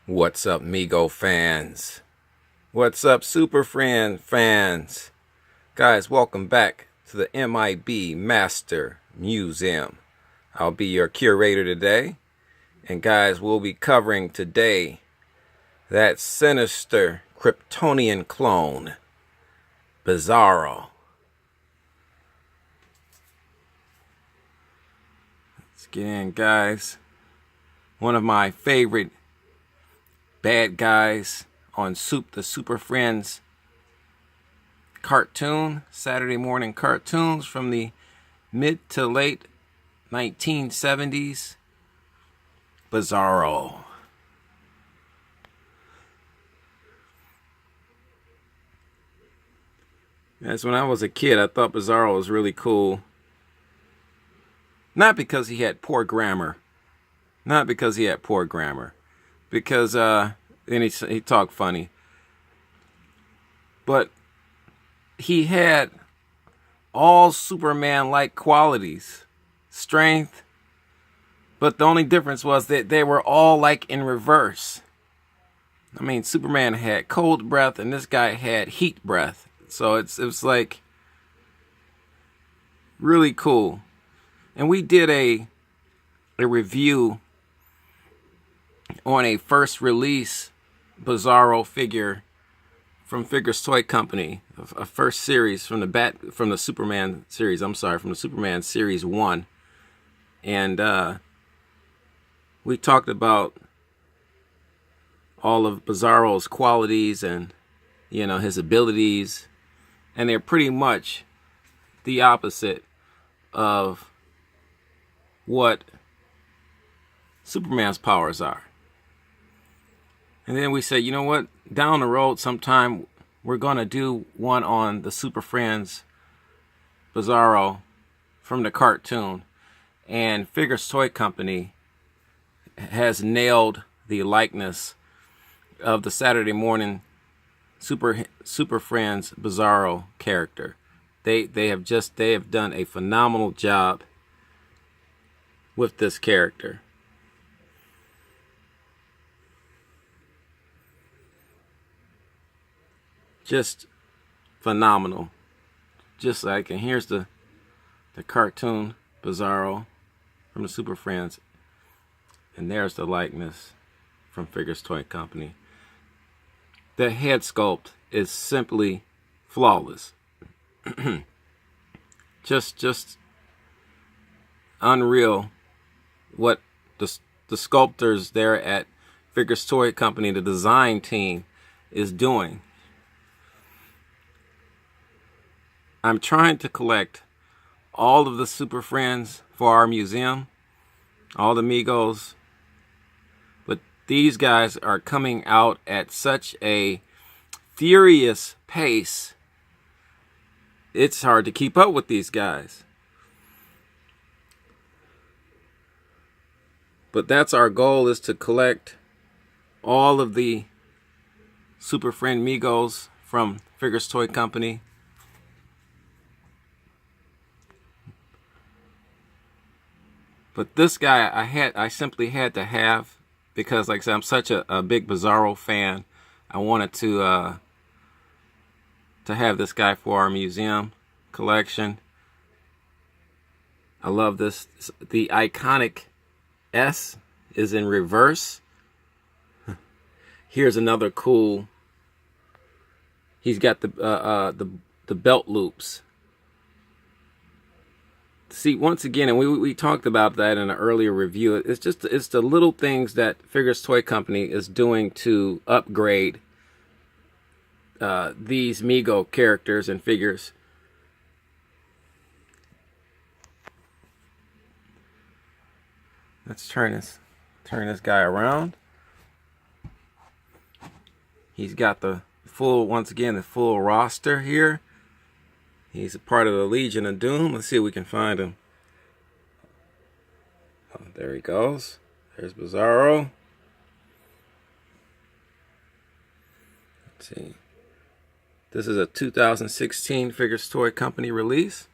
What's up, MEGO fans? What's up, Superfriends fans? Guys, welcome back to the M.I.B. Master Museum. I'll be your curator today. And guys, we'll be covering today that sinister Kryptonian clone, Bizarro. Let's get in, guys. One of my favorite bad guys on the Superfriends cartoon, Saturday morning cartoons from the mid to late 1970s, Bizarro. As when I was a kid, I thought Bizarro was really cool. Not because he had poor grammar. Because then he talked funny. But he had all Superman-like qualities. Strength. But the only difference was that they were all like in reverse. I mean, Superman had cold breath and this guy had heat breath. So it was like really cool. And we did a review on a first release Bizarro figure from Figures Toy Company, a first series from the Superman series. I'm sorry, from the Superman series 1, and we talked about all of Bizarro's qualities and his abilities, and they're pretty much the opposite of what Superman's powers are. And then we said, you know what? Down the road sometime, we're going to do one on the Super Friends Bizarro from the cartoon. And Figures Toy Company has nailed the likeness of the Saturday morning Super Friends Bizarro character. They have done a phenomenal job with this character. Just phenomenal. Just like, and here's the cartoon Bizarro from the Super Friends, and there's the likeness from Figures Toy Company. The head sculpt is simply flawless. just unreal what the sculptors there at Figures Toy Company, the design team, is doing. I'm trying to collect all of the Super Friends for our museum, all the MEGOs, but these guys are coming out at such a furious pace, it's hard to keep up with these guys. But that's our goal, is to collect all of the Super Friend MEGOs from Figures Toy Company. But this guy I simply had to have, because like I said, I'm such a big Bizarro fan. I wanted to have this guy for our museum collection. I love this. The iconic S is in reverse. Here's another cool. He's got the belt loops. See, once again, and we talked about that in an earlier review, it's the little things that Figures Toy Company is doing to upgrade these MEGO characters and figures. Let's turn this guy around. He's got the full roster here. He's a part of the Legion of Doom. Let's see if we can find him. Oh, there he goes. There's Bizarro. Let's see. This is a 2016 Figures Toy Company release.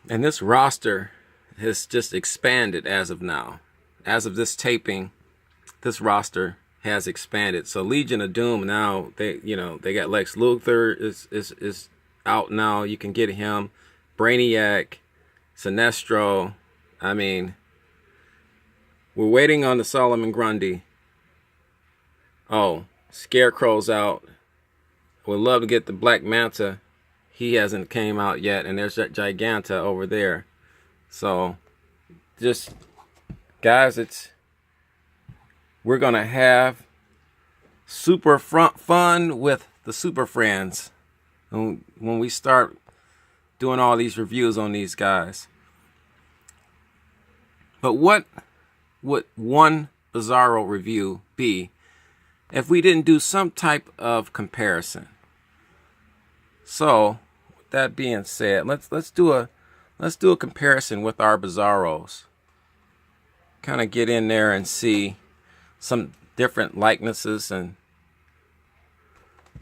And this roster has just expanded as of now. As of this taping, this roster has expanded. So Legion of Doom now, they got Lex Luthor is out now. You can get him. Brainiac, Sinestro. I mean, we're waiting on the Solomon Grundy. Oh, Scarecrow's out. Would love to get the Black Manta. He hasn't came out yet, and there's that Giganta over there. So, just guys, we're gonna have super fun with the Super Friends when we start doing all these reviews on these guys. But what would one Bizarro review be if we didn't do some type of comparison? So, with that being said, let's do a comparison with our Bizarros. Kind of get in there and see some different likenesses and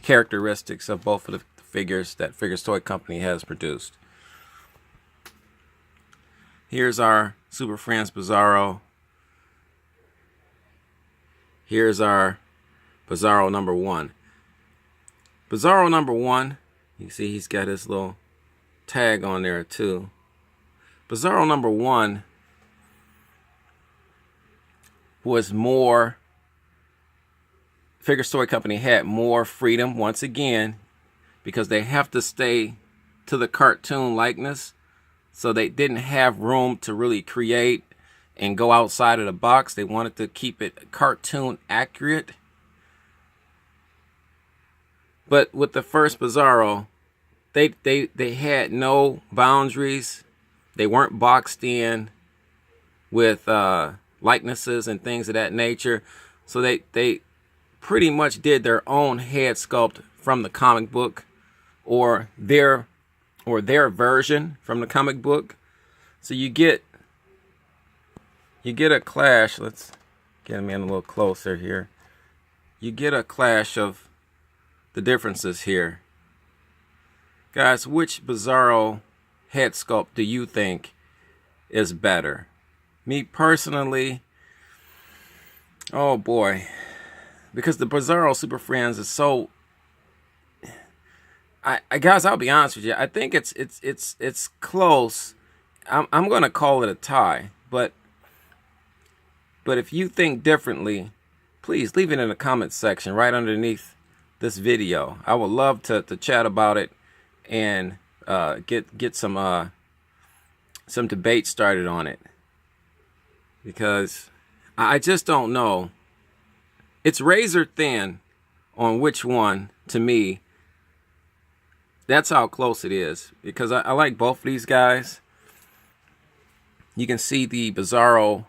characteristics of both of the figures that Figures Toy Company has produced. Here's our Super Friends Bizarro. Here's our Bizarro number 1. Bizarro number 1, you can see he's got his little tag on there too. Bizarro number 1 was more, Figures Toy Company had more freedom once again, because they have to stay to the cartoon likeness. So they didn't have room to really create and go outside of the box. They wanted to keep it cartoon accurate. But with the first Bizarro, they had no boundaries. They weren't boxed in with likenesses and things of that nature. So they pretty much did their own head sculpt from the comic book, or their version from the comic book. So you get a clash. Let's get him in a little closer here. You get a clash of the differences here. Guys, which Bizarro head sculpt do you think is better? Me personally, oh boy, because the Bizarro Super Friends is so, guys, I'll be honest with you. I think it's close. I'm gonna call it a tie, but if you think differently, please leave it in the comments section right underneath this video. I would love to chat about it and get some debate started on it, because I just don't know. It's razor thin on which one, to me. That's how close it is, because I like both of these guys. You can see the Bizarro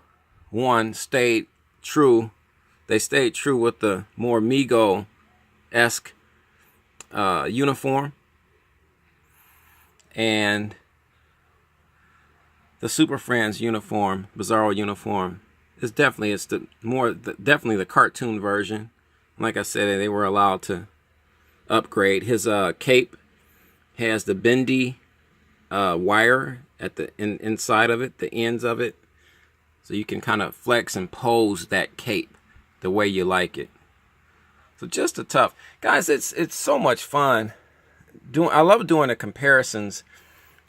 1 stayed true. They stayed true with the more MEGO-esque uniform. And the Super Friends uniform, Bizarro uniform, is definitely definitely the cartoon version. Like I said, they were allowed to upgrade. His cape has the bendy wire at the inside of it, the ends of it, so you can kind of flex and pose that cape the way you like it. So just a tough, guys. It's so much fun. I love doing the comparisons.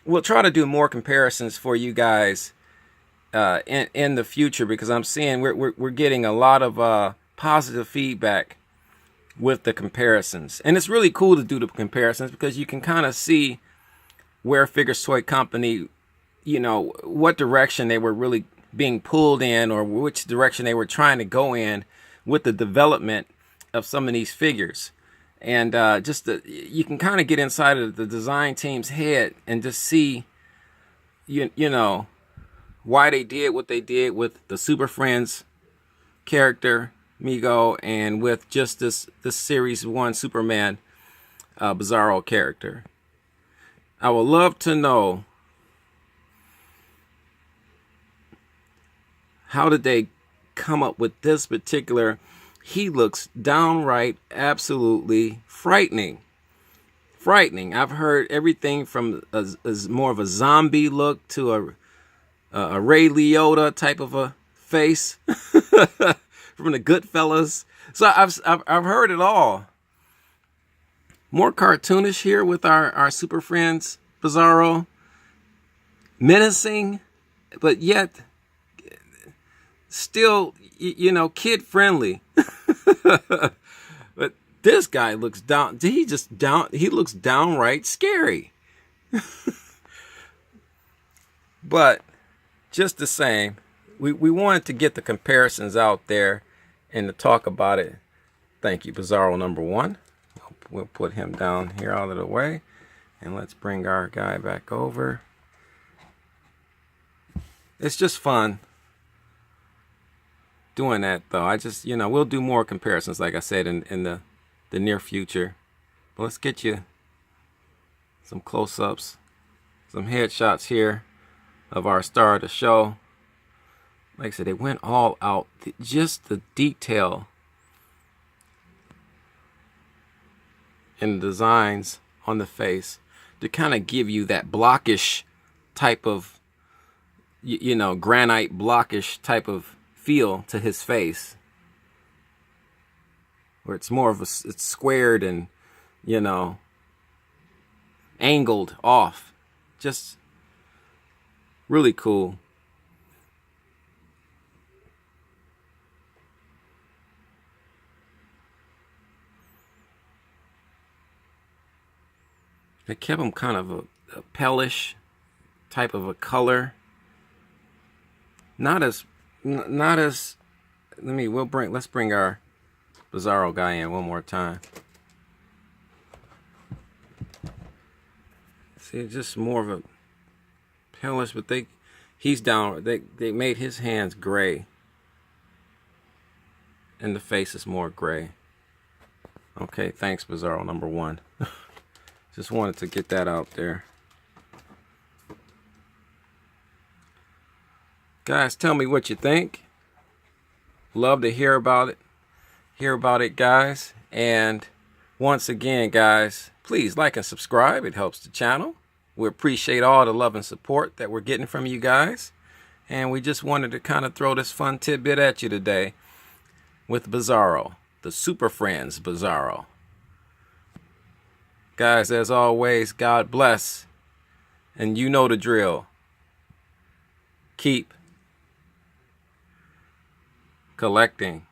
We'll try to do more comparisons for you guys in the future, because I'm seeing we're getting a lot of positive feedback with the comparisons, and it's really cool to do the comparisons, because you can kind of see where Figures Toy Company, what direction they were really being pulled in, or which direction they were trying to go in with the development of some of these figures. And you can kind of get inside of the design team's head and just see, why they did what they did with the Super Friends character, MEGO, and with just this Series 1 Superman Bizarro character. I would love to know, how did they come up with this particular? He looks downright absolutely frightening. I've heard everything from as more of a zombie look to a Ray Liotta type of a face from the Goodfellas. So I've heard it all. More cartoonish here with our Super Friends Bizarro. Menacing, but yet still, you know, kid friendly. But this guy looks down. He looks downright scary. But just the same, we wanted to get the comparisons out there and to talk about it. Thank you, Bizarro number one. We'll put him down here out of the way. And let's bring our guy back over. It's just fun doing that, though. I just, you know, we'll do more comparisons, like I said, in the near future. But let's get you some close-ups, some headshots here of our star of the show. Like I said, they went all out. Just the detail in the designs on the face to kind of give you that blockish type of, you know, granite blockish type of feel to his face, where it's more of it's squared and, you know, angled off. Just really cool. They kept him kind of a palish type of a color. Let's bring our Bizarro guy in one more time. See, just more of a palish, but they made his hands gray. And the face is more gray. Okay, thanks, Bizarro number one. Just wanted to get that out there. Guys, tell me what you think. Love to hear about it. Hear about it, guys. And once again, guys, please like and subscribe. It helps the channel. We appreciate all the love and support that we're getting from you guys. And we just wanted to kind of throw this fun tidbit at you today with Bizarro, the Super Friends Bizarro. Guys, as always, God bless. And you know the drill. Keep collecting.